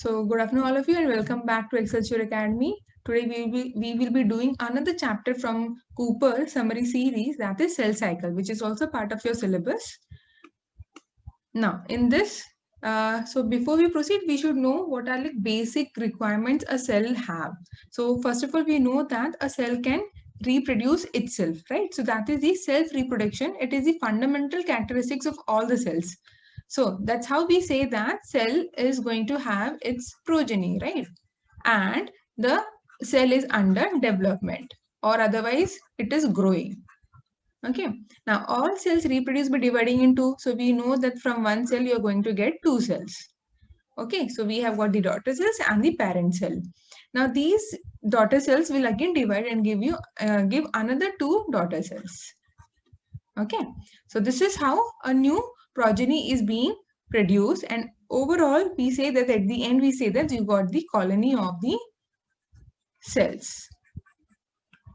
So good afternoon all of you and welcome back to Excelsior Academy. Today we will be doing another chapter from Cooper summary series, that is cell cycle, which is also part of your syllabus. Now in this, so before we proceed, we should know what are the basic requirements a cell have. So first of all, we know that a cell can reproduce itself, right? So that is the self-reproduction. It is the fundamental characteristics of all the cells. So that's how we say that cell is going to have its progeny, right? And the cell is under development, or otherwise it is growing. Okay. Now all cells reproduce by dividing in two. So we know that from one cell you're going to get two cells. Okay. So we have got the daughter cells and the parent cell. Now these daughter cells will again divide and give another two daughter cells. Okay. So this is how a new progeny is being produced, and overall we say that at the end we say that you got the colony of the cells.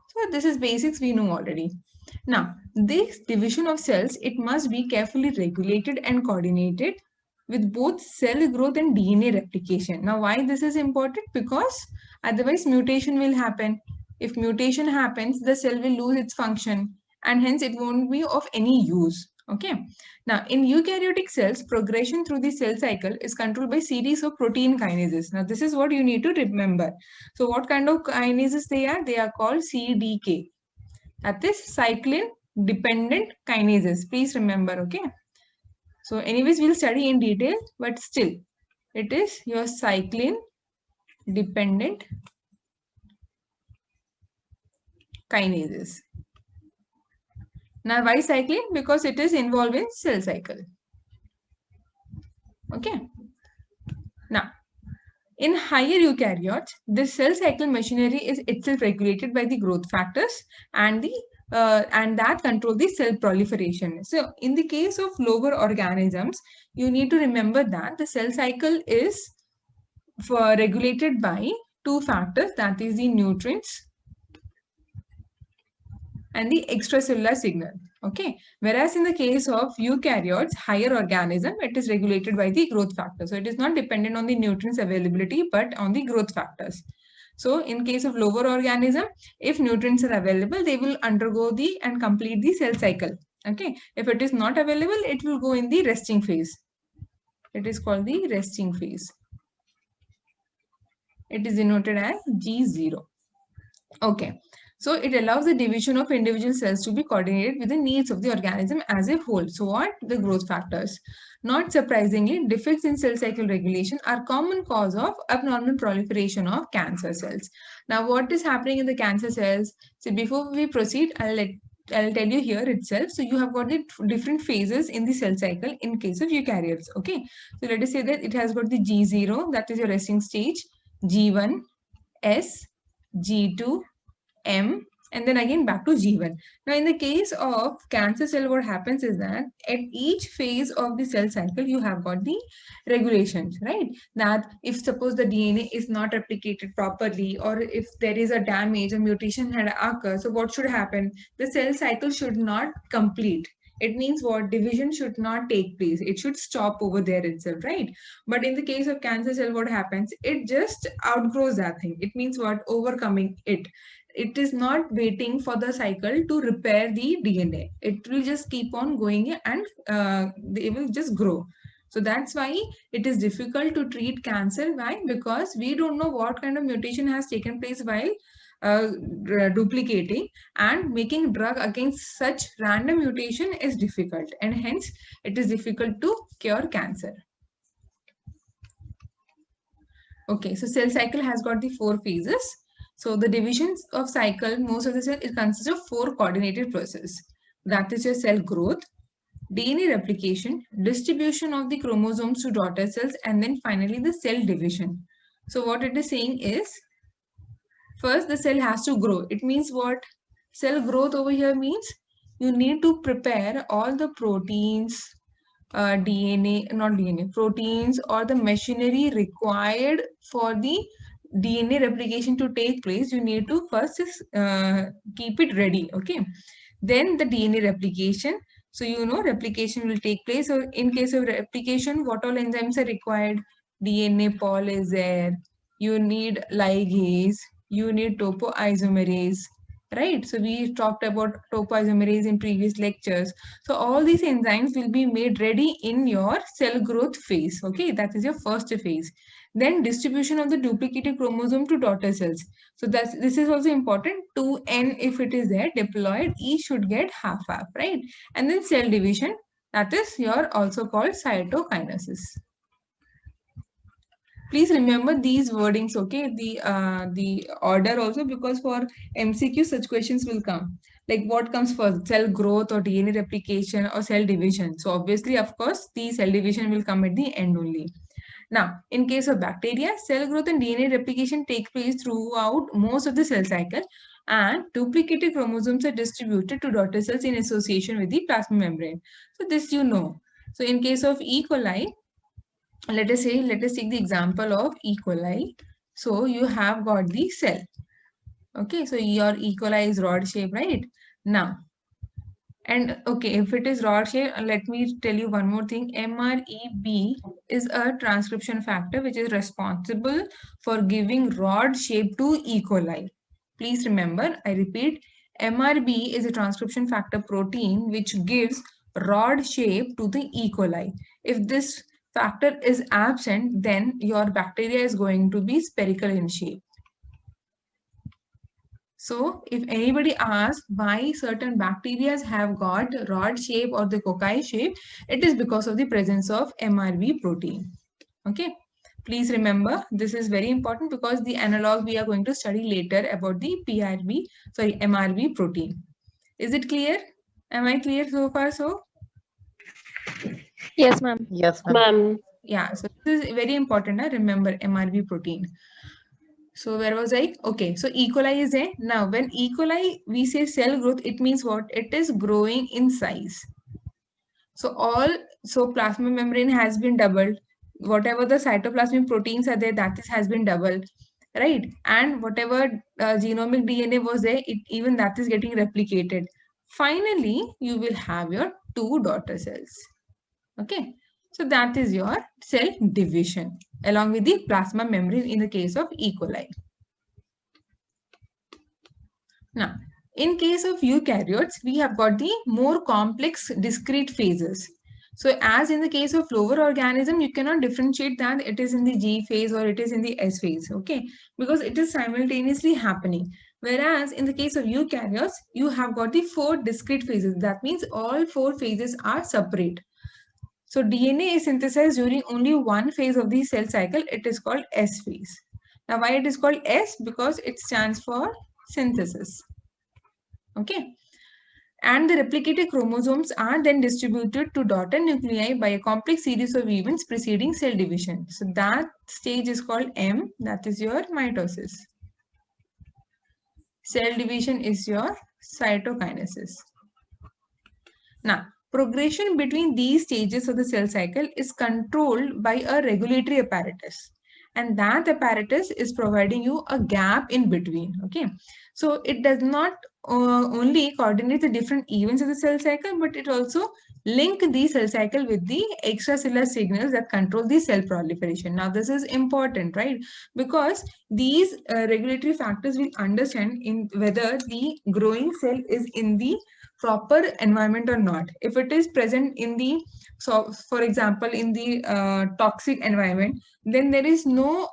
So this is basics we know already. Now this division of cells, it must be carefully regulated and coordinated with both cell growth and DNA replication. Now why this is important? Because otherwise mutation will happen. If mutation happens, the cell will lose its function and hence it won't be of any use. Okay. Now in eukaryotic cells, progression through the cell cycle is controlled by series of protein kinases. Now this is what you need to remember. So what kind of kinases they are? They are called CDK. That is cyclin dependent kinases. Please remember, okay? So anyways, we'll study in detail, but still it is your cyclin dependent kinases. Now why cyclin? Because it is involved in cell cycle. Okay. Now in higher eukaryotes, the cell cycle machinery is itself regulated by the growth factors and that control the cell proliferation. So in the case of lower organisms, you need to remember that the cell cycle is regulated by two factors, that is the nutrients and the extracellular signal. Okay. Whereas in the case of eukaryotes, higher organism, it is regulated by the growth factor. So it is not dependent on the nutrients availability, but on the growth factors. So in case of lower organism, if nutrients are available, they will undergo the and complete the cell cycle. Okay. If it is not available, it will go in the resting phase. It is called the resting phase. It is denoted as G0. Okay. So it allows the division of individual cells to be coordinated with the needs of the organism as a whole. So what? The growth factors. Not surprisingly, defects in cell cycle regulation are common cause of abnormal proliferation of cancer cells. Now what is happening in the cancer cells? So before we proceed, I'll tell you here itself. So you have got the different phases in the cell cycle in case of eukaryotes. Okay. So let us say that it has got the G0, that is your resting stage, G1, S, G2, M, and then again back to G1. Now in the case of cancer cell, what happens is that at each phase of the cell cycle, you have got the regulations, right? That if suppose the DNA is not replicated properly, or if there is a damage, a mutation had occurred, so what should happen? The cell cycle should not complete. It means what? Division should not take place. It should stop over there itself, right? But in the case of cancer cell, what happens? It just outgrows that thing. It means what? Overcoming it. It is not waiting for the cycle to repair the DNA. It will just keep on going and they will just grow. So that's why it is difficult to treat cancer. Why? Because we don't know what kind of mutation has taken place while duplicating, and making drug against such random mutation is difficult, and hence it is difficult to cure cancer. Okay, so cell cycle has got the 4 phases. So the divisions of cycle, most of the cell, it consists of 4 coordinated processes. That is your cell growth, DNA replication, distribution of the chromosomes to daughter cells, and then finally the cell division. So what it is saying is, first the cell has to grow. It means what? Cell growth over here means you need to prepare all the proteins, proteins or the machinery required for the DNA replication to take place. You need to first keep it ready. Okay. Then the DNA replication. So, replication will take place. So, in case of replication, what all enzymes are required? DNA pol is there, you need ligase, you need topoisomerase, right? So we talked about topoisomerase in previous lectures. So all these enzymes will be made ready in your cell growth phase. Okay, that is your first phase. Then distribution of the duplicated chromosome to daughter cells. So this is also important. 2n, if it is there diploid, each should get half, right? And then cell division, that is your also called cytokinesis. Please remember these wordings, okay? The order also, because for MCQ such questions will come. Like what comes first, cell growth or DNA replication or cell division? So obviously, of course, the cell division will come at the end only. Now, in case of bacteria, cell growth and DNA replication take place throughout most of the cell cycle, and duplicated chromosomes are distributed to daughter cells in association with the plasma membrane. So this you know. So in case of E. coli, let us take the example of E. coli. So you have got the cell. Okay, so your E. coli is rod shape, right? Now, and okay, if it is rod shape, let me tell you one more thing. MREB is a transcription factor which is responsible for giving rod shape to E. coli. Please remember, I repeat, MRB is a transcription factor protein which gives rod shape to the E. coli. If this factor is absent, then your bacteria is going to be spherical in shape. So if anybody asks why certain bacteria have got rod shape or the cocci shape, it is because of the presence of MRB protein. Okay. Please remember, this is very important because the analog we are going to study later about the MRB protein. Is it clear? Am I clear so far? So? Yes, ma'am. Yes, ma'am. Yeah, so this is very important. Remember MRB protein. So where was I? Okay, so E. coli is there. Now, when E. coli, we say cell growth, it means what? It is growing in size. So plasma membrane has been doubled. Whatever the cytoplasmic proteins are there, has been doubled, right? And whatever genomic DNA was there, even that is getting replicated. Finally, you will have your 2 daughter cells. Okay, so that is your cell division along with the plasma membrane in the case of E. coli. Now, in case of eukaryotes, we have got the more complex discrete phases. So as in the case of lower organism, you cannot differentiate that it is in the G phase or it is in the S phase, okay? Because it is simultaneously happening. Whereas in the case of eukaryotes, you have got the 4 discrete phases. That means all 4 phases are separate. So DNA is synthesized during only one phase of the cell cycle. It is called S phase. Now why it is called S? Because it stands for synthesis. Okay. And the replicated chromosomes are then distributed to daughter nuclei by a complex series of events preceding cell division. So that stage is called M, that is your mitosis. Cell division is your cytokinesis. Now, progression between these stages of the cell cycle is controlled by a regulatory apparatus. And that apparatus is providing you a gap in between. Okay, so it does not only coordinate the different events of the cell cycle, but it also link the cell cycle with the extracellular signals that control the cell proliferation. Now, this is important, right? Because these regulatory factors will understand in whether the growing cell is in the proper environment or not. If it is present in the, so for example, in the toxic environment, then there is no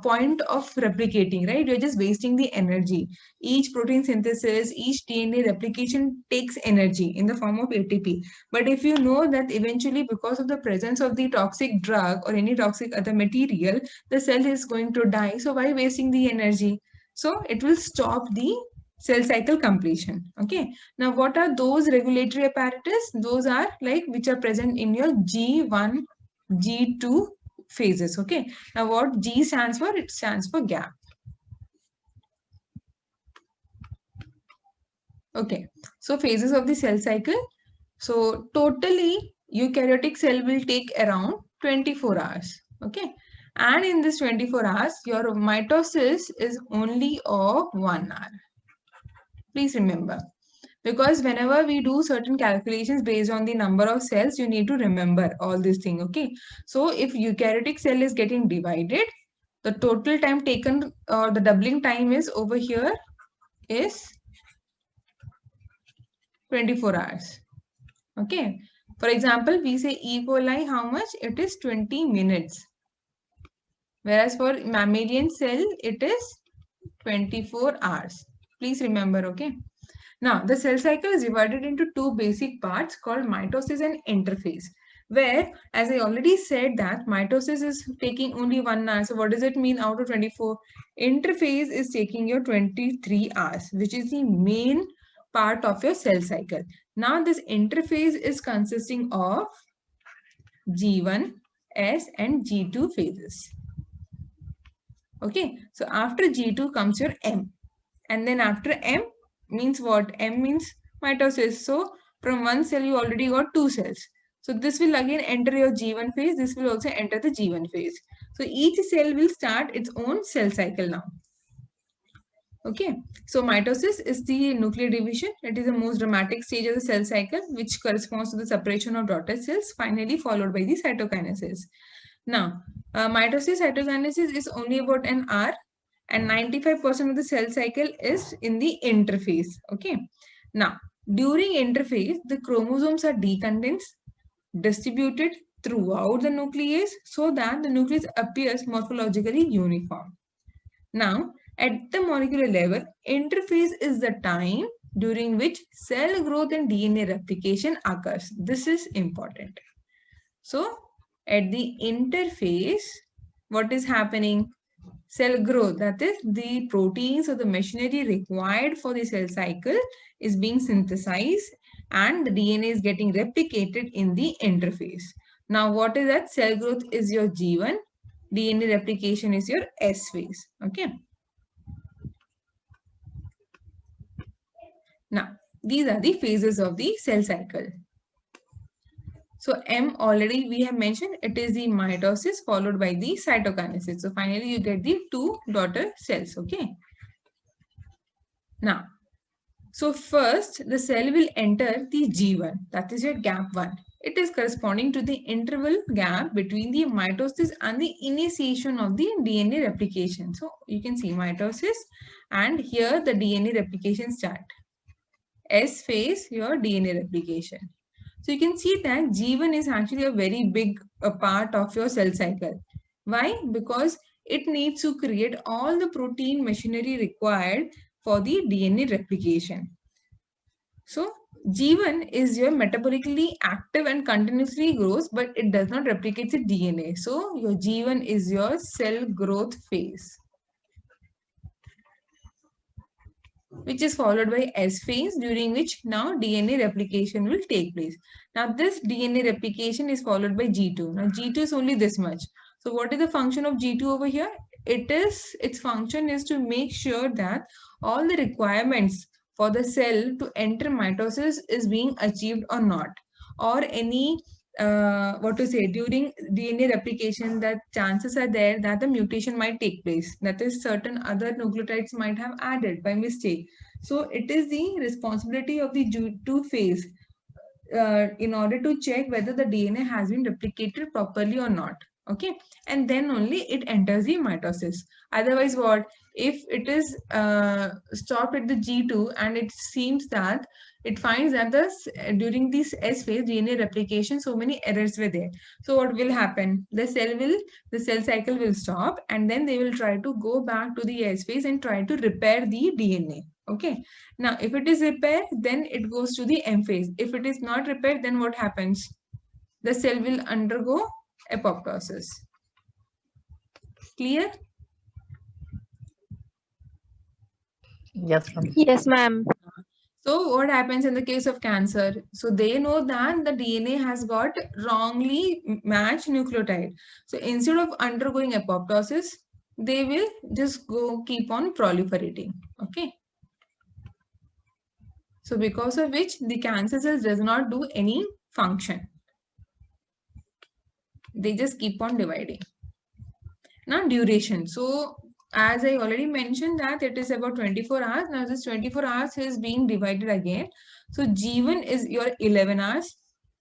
point of replicating, right? You're just wasting the energy. Each protein synthesis, each DNA replication takes energy in the form of ATP. But if you know that eventually, because of the presence of the toxic drug or any toxic other material, the cell is going to die. So why wasting the energy? So it will stop the cell cycle completion. Okay. Now, what are those regulatory apparatus? Those are like which are present in your G1, G2 phases. Okay. Now, what G stands for? It stands for gap. Okay. So, phases of the cell cycle. So, totally eukaryotic cell will take around 24 hours. Okay. And in this 24 hours, your mitosis is only of 1 hour. Please remember. Because whenever we do certain calculations based on the number of cells, you need to remember all these things. Okay, so if eukaryotic cell is getting divided, the total time taken, or the doubling time is over here is 24 hours. Okay, for example, we say E. coli, how much? It is 20 minutes. Whereas for mammalian cell, it is 24 hours. Please remember, okay? Now, the cell cycle is divided into two basic parts called mitosis and interphase, where, as I already said, that mitosis is taking only 1 hour. So what does it mean out of 24? Interphase is taking your 23 hours, which is the main part of your cell cycle. Now, this interphase is consisting of G1, S, and G2 phases. Okay, so after G2 comes your M, and then after M means what? M means mitosis. So from one cell you already got two cells. So this will again enter your G1 phase. This will also enter the G1 phase. So each cell will start its own cell cycle now. Okay, so mitosis is the nuclear division. It is the most dramatic stage of the cell cycle, which corresponds to the separation of daughter cells, finally followed by the cytokinesis. Now, mitosis cytokinesis is only about an hour, and 95% of the cell cycle is in the interphase. Okay. Now, during interphase, the chromosomes are decondensed, distributed throughout the nucleus so that the nucleus appears morphologically uniform. Now, at the molecular level, interphase is the time during which cell growth and DNA replication occurs. This is important. So, at the interphase, what is happening? Cell growth, that is, the proteins or the machinery required for the cell cycle is being synthesized and the DNA is getting replicated in the interphase. Now, what is that? Cell growth is your G1, DNA replication is your S phase. Okay. Now, these are the phases of the cell cycle. So M already we have mentioned, it is the mitosis followed by the cytokinesis. So finally you get the two daughter cells. Okay. Now, so first the cell will enter the G1, that is your gap 1. It is corresponding to the interval gap between the mitosis and the initiation of the DNA replication. So you can see mitosis and here the DNA replication start. S phase your DNA replication. So you can see that G1 is actually a very big part of your cell cycle. Why? Because it needs to create all the protein machinery required for the DNA replication. So G1 is your metabolically active and continuously grows, but it does not replicate the DNA. So your G1 is your cell growth phase, which is followed by S phase, during which now DNA replication will take place. Now this DNA replication is followed by G2. Now G2 is only this much. So what is the function of G2 over here? Its function is to make sure that all the requirements for the cell to enter mitosis is being achieved or not, or any during DNA replication, that chances are there that the mutation might take place, that is certain other nucleotides might have added by mistake. So it is the responsibility of the G2 phase in order to check whether the DNA has been replicated properly or not. Okay, and then only it enters the mitosis. Otherwise, what if it is stopped at the G2 and it seems that it finds that during this S phase DNA replication, so many errors were there. So what will happen? The cell cycle will stop, and then they will try to go back to the S phase and try to repair the DNA. Okay. Now, if it is repaired, then it goes to the M phase. If it is not repaired, then what happens? The cell will undergo apoptosis. Clear? Yes, ma'am. Yes, ma'am. So what happens in the case of cancer? So they know that the DNA has got wrongly matched nucleotide. So instead of undergoing apoptosis, they will just keep on proliferating. Okay. So because of which the cancer cells does not do any function. They just keep on dividing. Now duration. So as I already mentioned that it is about 24 hours. Now this 24 hours is being divided again. So G1 is your 11 hours,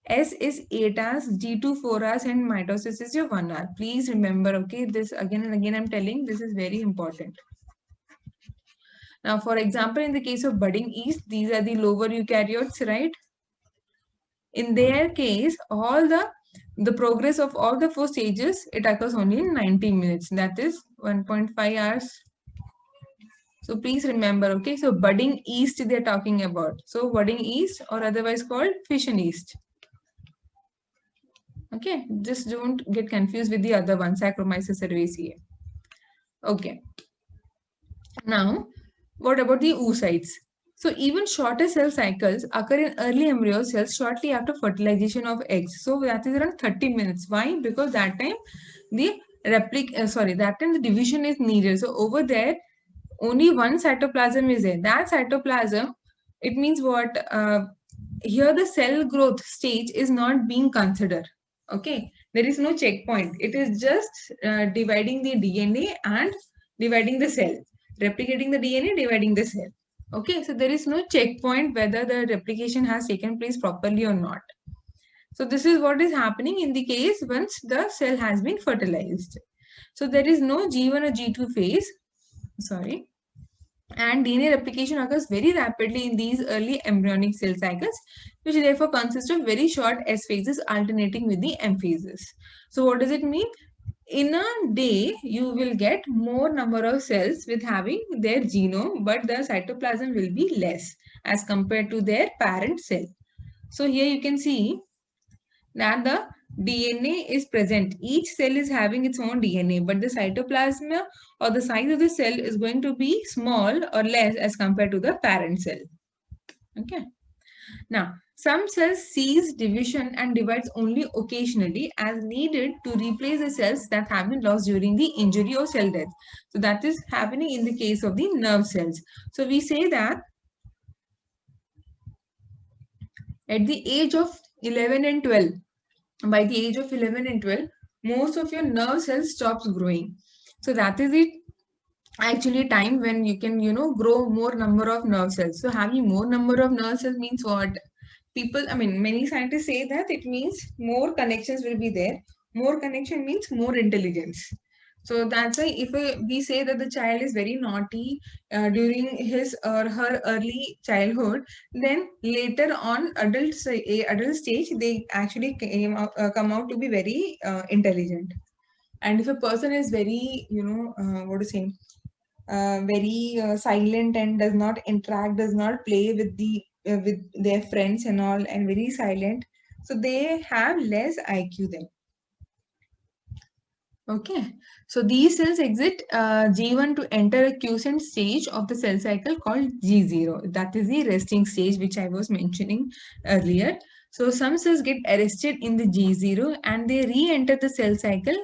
S is 8 hours, G2 4 hours, and mitosis is your 1 hour. Please remember, okay, this again and again I'm telling, this is very important. Now, for example, in the case of budding yeast, these are the lower eukaryotes, right? In their case, all the progress of all the 4 stages, it occurs only in 90 minutes. That is 1.5 hours. So please remember, okay, so budding yeast they're talking about. So budding yeast or otherwise called fission yeast. Okay, just don't get confused with the other one, Saccharomyces cerevisiae. Okay. Now, what about the oocytes? So even shorter cell cycles occur in early embryo cells shortly after fertilization of eggs. So that is around 30 minutes. Why? Because that time the that time the division is needed. So over there, only one cytoplasm is there. That cytoplasm, it means what? Here the cell growth stage is not being considered. Okay, there is no checkpoint. It is just dividing the DNA and dividing the cell, replicating the DNA, dividing the cell. Okay, so there is no checkpoint whether the replication has taken place properly or not. So this is what is happening in the case once the cell has been fertilized. So there is no G1 or G2 phase. Sorry. And DNA replication occurs very rapidly in these early embryonic cell cycles, which therefore consist of very short S phases alternating with the M phases. So what does it mean? In a day, you will get more number of cells with having their genome, but the cytoplasm will be less as compared to their parent cell. So here you can see that the DNA is present. Each cell is having its own DNA, but the cytoplasm or the size of the cell is going to be small or less as compared to the parent cell. Okay. Now, some cells cease division and divides only occasionally as needed to replace the cells that have been lost during the injury or cell death. So that is happening in the case of the nerve cells. So we say that at the age of 11 and 12, by the age of 11 and 12, most of your nerve cells stops growing. So that is it actually time when you can, grow more number of nerve cells. So having more number of nerve cells means what? Many scientists say that it means more connections will be there. More connection means more intelligence. So that's why if we say that the child is very naughty during his or her early childhood, then later on adult stage, they actually come out to be very intelligent. And if a person is very, very silent and does not interact, does not play with their friends and all, and very silent, so they have less IQ then. Okay, so these cells exit G1 to enter a quiescent stage of the cell cycle called G0. That is the resting stage which I was mentioning earlier. So some cells get arrested in the G0 and they re-enter the cell cycle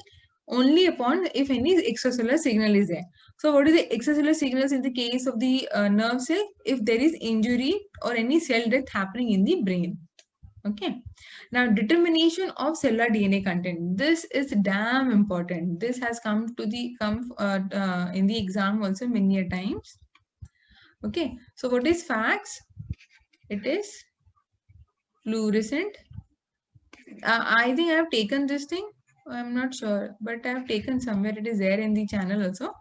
only upon if any extracellular signal is there. So what is the extracellular signals in the case of the nerve cell? If there is injury or any cell death happening in the brain. Okay. Now, determination of cellular DNA content. This is damn important. This has come in the exam also many a times. Okay. So, what is FACS? It is fluorescent. I think I have taken this thing. I'm not sure, but I have taken somewhere. It is there in the channel also.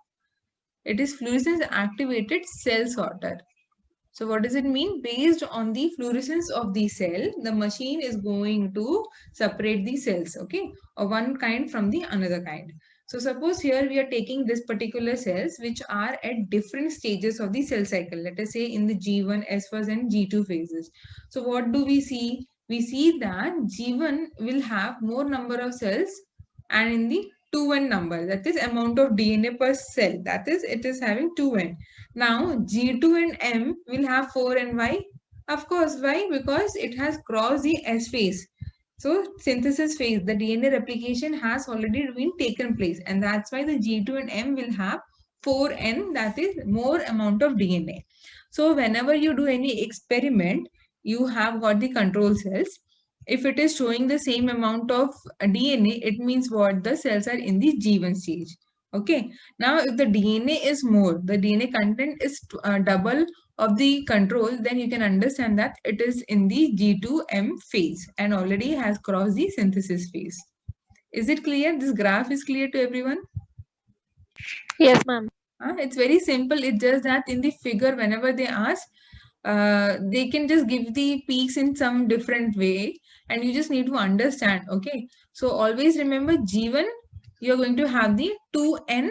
It is fluorescence activated cell sorter. So what does it mean? Based on the fluorescence of the cell, the machine is going to separate the cells, okay, or one kind from the another kind. So suppose here we are taking this particular cells which are at different stages of the cell cycle. Let us say in the G1, S1 and G2 phases. So what do we see? We see that G1 will have more number of cells and in the 2n number, that is amount of DNA per cell, that is it is having 2n. Now G2 and M will have 4 and Y. Of course, why? Because it has crossed the S phase. So synthesis phase, the DNA replication has already been taken place, and that's why the G2 and M will have 4n, that is more amount of DNA. So whenever you do any experiment, you have got the control cells. If it is showing the same amount of DNA, it means what? The cells are in the G1 stage. Okay. Now, if the DNA is more, the DNA content is double of the control, then you can understand that it is in the G2M phase and already has crossed the synthesis phase. Is it clear? This graph is clear to everyone? Yes, ma'am. It's very simple. It's just that in the figure, whenever they ask, they can just give the peaks in some different way, and you just need to understand. Okay. So always remember G1, you're going to have the 2n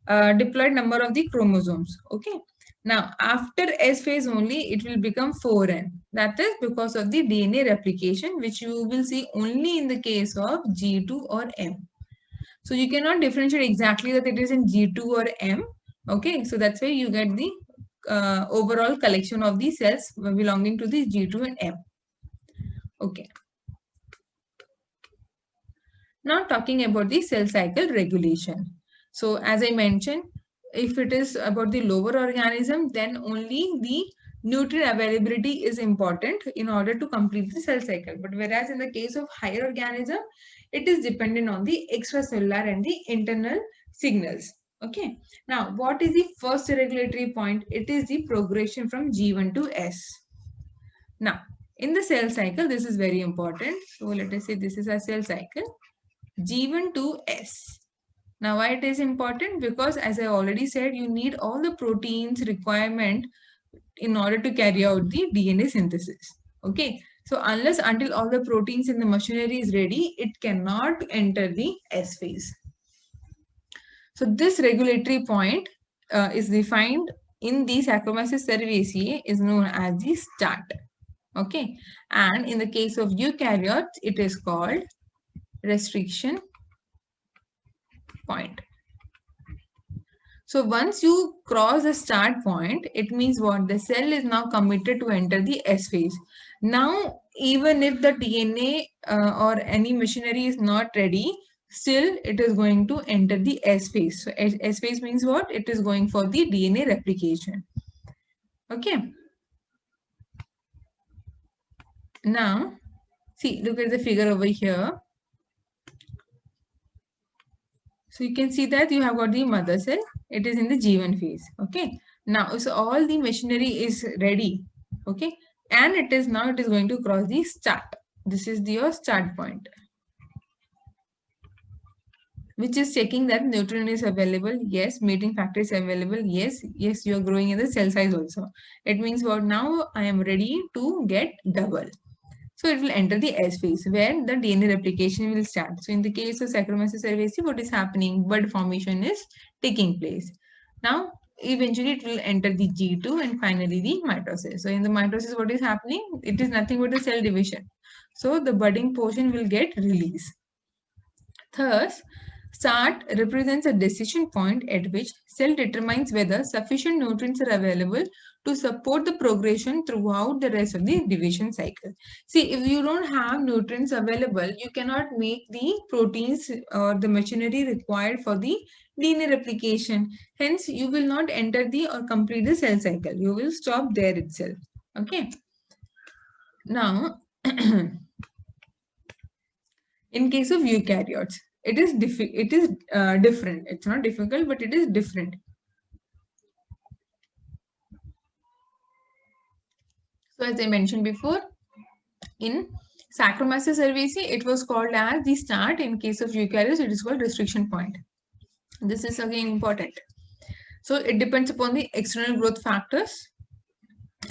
diploid number of the chromosomes. Okay. Now, after S phase only, it will become 4n. That is because of the DNA replication, which you will see only in the case of G2 or M. So you cannot differentiate exactly that it is in G2 or M. Okay, so that's why you get the overall collection of the cells belonging to the G2 and M. Okay. Now talking about the cell cycle regulation. So as I mentioned, if it is about the lower organism, then only the nutrient availability is important in order to complete the cell cycle. But whereas in the case of higher organism, it is dependent on the extracellular and the internal signals. Okay. Now, what is the first regulatory point? It is the progression from G1 to S. Now, in the cell cycle, this is very important. So let us say this is a cell cycle. G1 to S. Now, why it is important? Because as I already said, you need all the proteins requirement in order to carry out the DNA synthesis. Okay. So unless until all the proteins in the machinery is ready, it cannot enter the S phase. So this regulatory point is defined in the Saccharomyces cerevisiae is known as the start. Okay. And in the case of eukaryotes, it is called restriction point. So once you cross the start point, it means what? The cell is now committed to enter the S phase. Now, even if the DNA or any machinery is not ready, still it is going to enter the S phase. So S phase means what? It is going for the DNA replication. Okay. Now, see, look at the figure over here. So you can see that you have got the mother cell. It is in the G1 phase. Okay. Now, so all the machinery is ready. Okay. And it is going to cross the start. This is your start point, which is checking that nutrient is available. Yes. Mating factor is available. Yes. Yes. You are growing in the cell size also. It means what? Now I am ready to get double. So it will enter the S phase where the DNA replication will start. So in the case of Saccharomyces cerevisiae, what is happening? Bud formation is taking place. Now, eventually it will enter the G2 and finally the mitosis. So in the mitosis, what is happening? It is nothing but the cell division. So the budding portion will get released. Thus, start represents a decision point at which cell determines whether sufficient nutrients are available to support the progression throughout the rest of the division cycle. See, if you don't have nutrients available, you cannot make the proteins or the machinery required for the DNA replication. Hence, you will not enter the or complete the cell cycle. You will stop there itself. Okay. Now, in case of eukaryotes, it is different. It's not difficult, but it is different. So as I mentioned before, in Saccharomyces cerevisiae, it was called as the start. In case of eukaryotes, it is called restriction point. This is again important. So it depends upon the external growth factors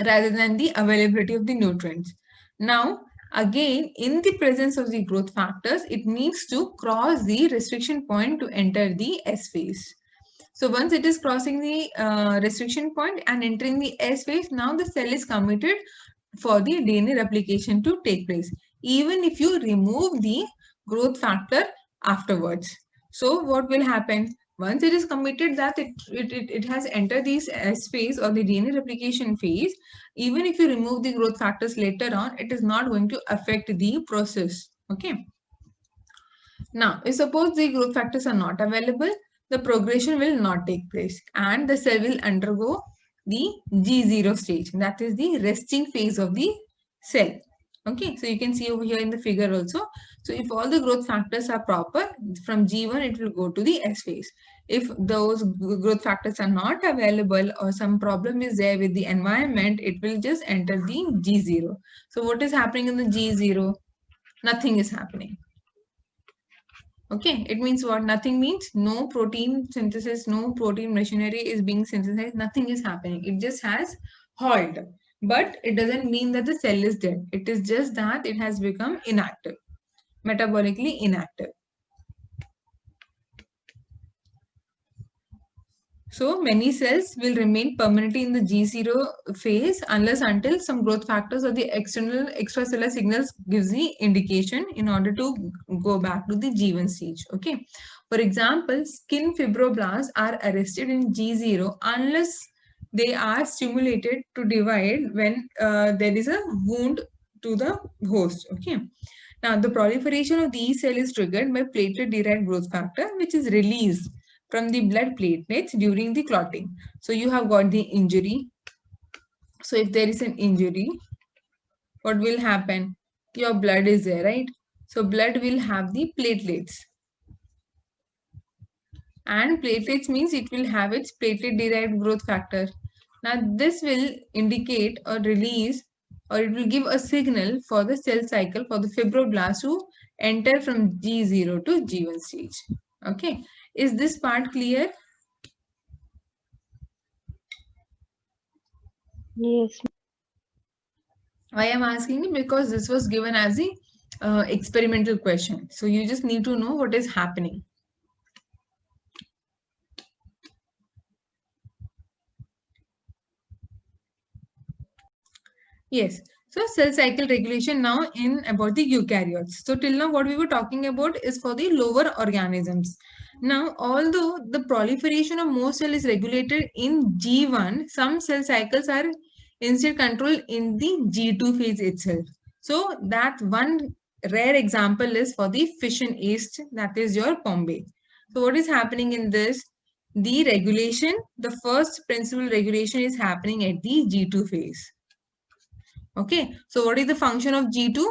rather than the availability of the nutrients. Now, again, in the presence of the growth factors, it needs to cross the restriction point to enter the S phase. So once it is crossing the restriction point and entering the S phase, now the cell is committed for the DNA replication to take place, even if you remove the growth factor afterwards. So what will happen? Once it is committed that it has entered this S phase or the DNA replication phase, even if you remove the growth factors later on, it is not going to affect the process. Okay. Now, if suppose the growth factors are not available, the progression will not take place and the cell will undergo the G0 stage. That is the resting phase of the cell. Okay, so you can see over here in the figure also. So if all the growth factors are proper, from G1 it will go to the S phase. If those growth factors are not available or some problem is there with the environment, it will just enter the G0. So what is happening in the G0? Nothing is happening. Okay, it means what? Nothing means no protein synthesis, no protein machinery is being synthesized, nothing is happening. It just has halt. But it doesn't mean that the cell is dead. It is just that it has become inactive, metabolically inactive. So many cells will remain permanently in the G0 phase unless until some growth factors or the external extracellular signals gives the indication in order to go back to the G1 stage. Okay. For example, skin fibroblasts are arrested in G0 unless they are stimulated to divide when there is a wound to the host. Okay. Now, the proliferation of these cells is triggered by platelet-derived growth factor, which is released from the blood platelets during the clotting. So you have got the injury. So if there is an injury, what will happen? Your blood is there, right? So blood will have the platelets. And platelets means it will have its platelet-derived growth factor. Now this will indicate or release or it will give a signal for the cell cycle for the fibroblast to enter from G0 to G1 stage. Okay. Is this part clear? Yes. Why I'm asking it? Because this was given as the experimental question. So you just need to know what is happening. Yes. So cell cycle regulation now in about the eukaryotes. So till now what we were talking about is for the lower organisms. Now, although the proliferation of most cell is regulated in G1, some cell cycles are instead controlled in the G2 phase itself. So that one rare example is for the fission yeast, that is your Pombe. So what is happening in this? The regulation, the first principal regulation is happening at the G2 phase. Okay, so what is the function of G2?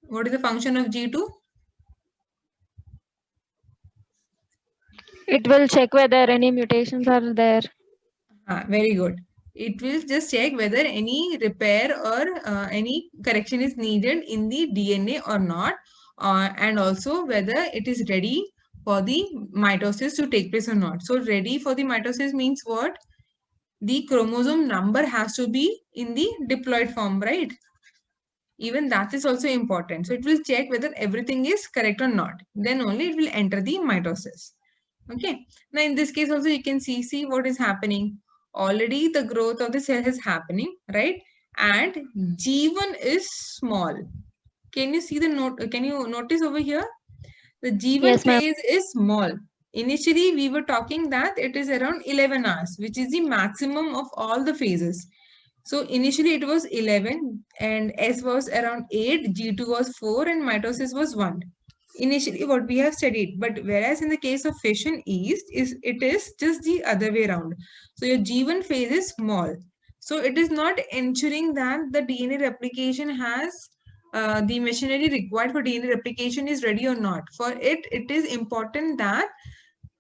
What is the function of G2? It will check whether any mutations are there. Very good. It will just check whether any repair or any correction is needed in the DNA or not, and also whether it is ready for the mitosis to take place or not. So ready for the mitosis means what? The chromosome number has to be in the diploid form, right? Even that is also important. So it will check whether everything is correct or not. Then only it will enter the mitosis. Okay. Now in this case also you can see what is happening. Already the growth of the cell is happening, right? And G1 is small. Can you see the note? Can you notice over here? The G1 Yes, ma'am. phase is small. Initially, we were talking that it is around 11 hours, which is the maximum of all the phases. So initially it was 11 and S was around 8, G2 was 4 and mitosis was 1. Initially what we have studied, but whereas in the case of fission yeast, it is just the other way around. So your G1 phase is small. So it is not ensuring that the DNA replication has the machinery required for DNA replication is ready or not. For it, it is important that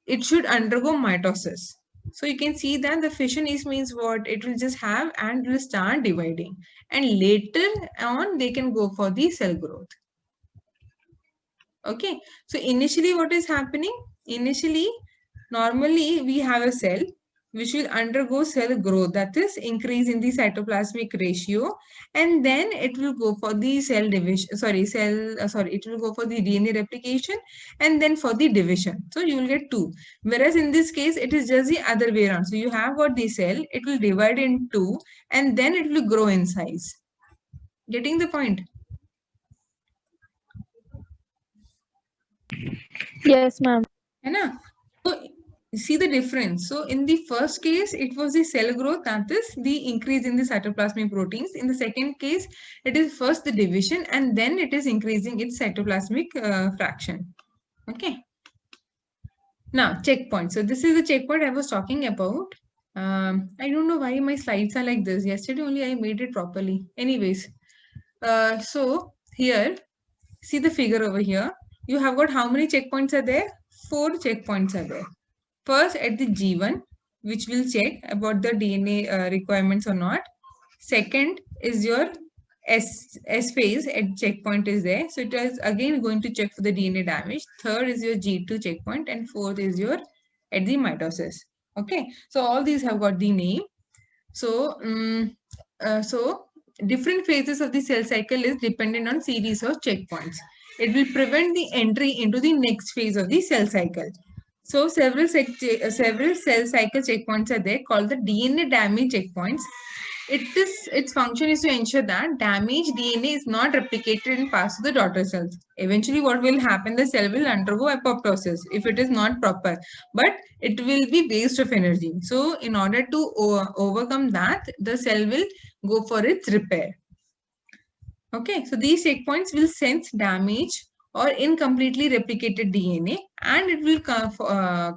it should undergo mitosis. So you can see that the fission yeast means what? It will just have and will start dividing. And later on, they can go for the cell growth. Okay. So initially what is happening? Initially, normally we have a cell which will undergo cell growth, that is increase in the cytoplasmic ratio, and then it will go for the cell division, it will go for the DNA replication and then for the division. So you will get 2. Whereas in this case, it is just the other way around. So you have got the cell, it will divide in 2 and then it will grow in size. Getting the point? Yes, ma'am. So see the difference. So in the first case, it was the cell growth, that is the increase in the cytoplasmic proteins. In the second case, it is first the division and then it is increasing its cytoplasmic fraction. Okay. Now checkpoint. So this is the checkpoint I was talking about. I don't know why my slides are like this. Yesterday only I made it properly. Anyways, so here, see the figure over here. You have got how many checkpoints are there? 4 checkpoints are there. First at the G1, which will check about the DNA requirements or not. Second is your S phase at checkpoint is there. So it is again going to check for the DNA damage. Third is your G2 checkpoint, and fourth is your at the mitosis. Okay, so all these have got the name. So, different phases of the cell cycle is dependent on series of checkpoints. It will prevent the entry into the next phase of the cell cycle. So several cell cycle checkpoints are there called the DNA damage checkpoints. Its function is to ensure that damaged DNA is not replicated and passed to the daughter cells. Eventually, what will happen? The cell will undergo apoptosis if it is not proper, but it will be waste of energy. So, in order to overcome that, the cell will go for its repair. Okay, so these checkpoints will sense damage or incompletely replicated DNA, and it will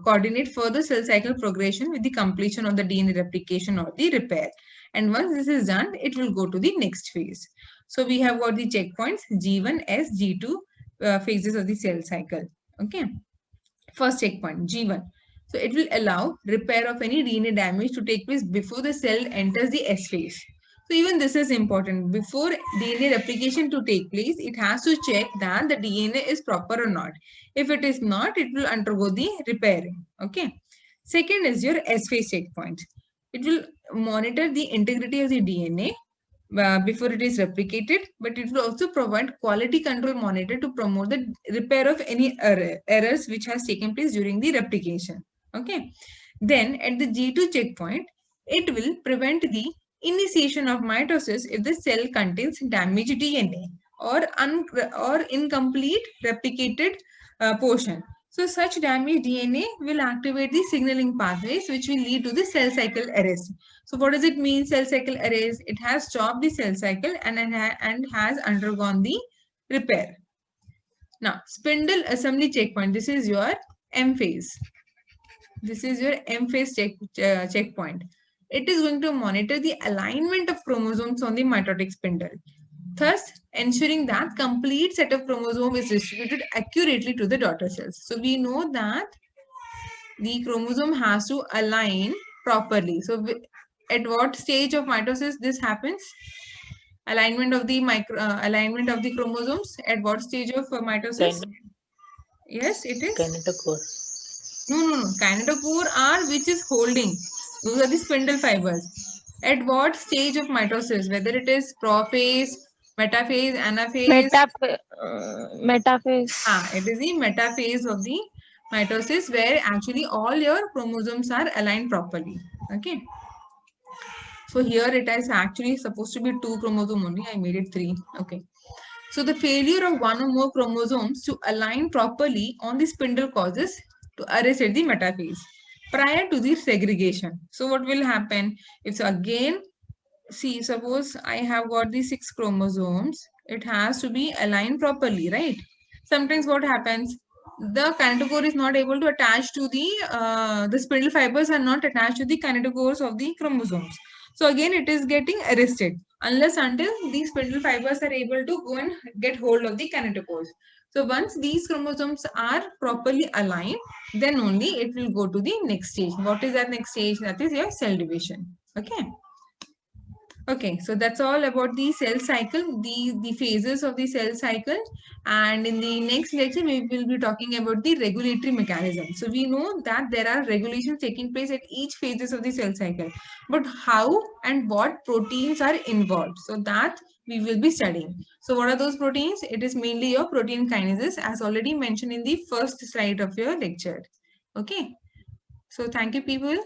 coordinate further cell cycle progression with the completion of the DNA replication or the repair. And once this is done, it will go to the next phase. So we have got the checkpoints G1, S, G2 phases of the cell cycle. Okay, first checkpoint G1. So it will allow repair of any DNA damage to take place before the cell enters the S phase. So even this is important. Before DNA replication to take place, it has to check that the DNA is proper or not. If it is not, it will undergo the repairing. Okay. Second is your S phase checkpoint. It will monitor the integrity of the DNA before it is replicated, but it will also provide quality control monitor to promote the repair of any errors which has taken place during the replication. Okay. Then at the G2 checkpoint, it will prevent the initiation of mitosis if the cell contains damaged DNA or incomplete replicated portion. So such damaged DNA will activate the signaling pathways which will lead to the cell cycle arrest. So what does it mean, cell cycle arrest? It has stopped the cell cycle and has undergone the repair. Now, spindle assembly checkpoint. This is your M phase. This is your M phase checkpoint. It is going to monitor the alignment of chromosomes on the mitotic spindle, thus ensuring that complete set of chromosome is distributed accurately to the daughter cells. So we know that the chromosome has to align properly. So at what stage of mitosis this happens? Alignment of the alignment of the chromosomes at what stage of mitosis? Yes, it is Kinetochore. No. Kinetochore are which is holding. Those are the spindle fibers. At what stage of mitosis? Whether it is prophase, metaphase, anaphase. Metaphase. It is the metaphase of the mitosis where actually all your chromosomes are aligned properly. Okay. So here it is actually supposed to be 2 chromosomes only. I made it 3. Okay. So the failure of one or more chromosomes to align properly on the spindle causes to arrest at the metaphase prior to the segregation. So what will happen? If again, see, suppose I have got the 6 chromosomes, it has to be aligned properly, right? Sometimes what happens? The kinetochore is not able to attach to the spindle fibers are not attached to the kinetochores of the chromosomes. So again, it is getting arrested unless until these spindle fibers are able to go and get hold of the kinetochores. So once these chromosomes are properly aligned, then only it will go to the next stage. What is that next stage? That is your cell division. Okay. Okay, so that's all about the cell cycle, the phases of the cell cycle. And in the next lecture, we will be talking about the regulatory mechanism. So we know that there are regulations taking place at each phases of the cell cycle. But how and what proteins are involved? So that we will be studying. So what are those proteins? It is mainly your protein kinases as already mentioned in the first slide of your lecture. Okay. So thank you, people.